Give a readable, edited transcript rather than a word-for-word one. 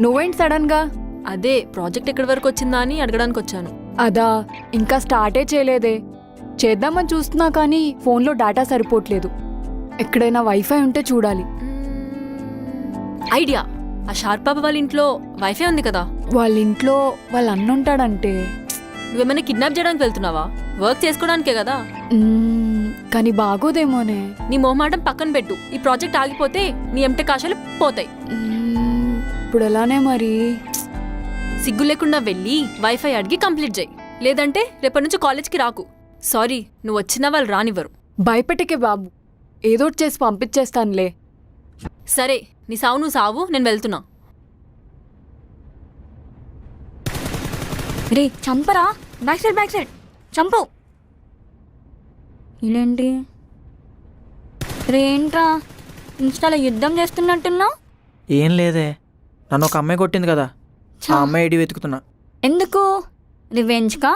నువ్వేంటి సడన్ గా? అదే ప్రాజెక్ట్ ఎక్కడి వరకు వచ్చిందా అని అడగడానికి వచ్చాను. అదా, ఇంకా స్టార్టే చేయలేదే. చేద్దామని చూస్తున్నా కానీ ఫోన్లో డేటా సరిపోవట్లేదు. ఎక్కడైనా వైఫై ఉంటే చూడాలి. ఐడియా, ఆ షార్ప్ పాప వాళ్ళ ఇంట్లో వైఫై ఉంది కదా. వాళ్ళ ఇంట్లో వాళ్ళ అన్న ఉంటాడంటే. నువ్వేమైనా కిడ్నాప్ చేయడానికి వెళ్తున్నావా? వర్క్ చేసుకోవడానికే కదా. కానీ బాగోదేమోనే. నీ మొహమాటం పక్కన పెట్టు. ఈ ప్రాజెక్ట్ ఆగిపోతే నీ ఎంటెక్ ఆశలు పోతాయి. ఇప్పుడు ఎలానే మరి? సిగ్గు లేకుండా వెళ్ళి వైఫై అడిగి కంప్లీట్ చేయి. లేదంటే రేపటి నుంచి కాలేజ్కి రాకు. సారీ, నువ్వు వచ్చినా వాళ్ళు రానివ్వరు. భయపెట్టకే బాబు, ఏదోటి చేసి పంపించేస్తానులే. సరే, నీ సావు నువ్వు సావు, నేను వెళ్తున్నా. రే చంపరా, బ్యాక్ సైడ్ చంపు. ఇదేంటి రే, ఏంట్రా ఇన్స్టాలో యుద్ధం చేస్తున్నట్టున్నావు? ఏం లేదే, నన్ను ఒక అమ్మాయి కొట్టింది కదా, ఆ అమ్మాయి ఐడి వెతుకుతున్నా. ఎందుకు? రివెంజ్కా?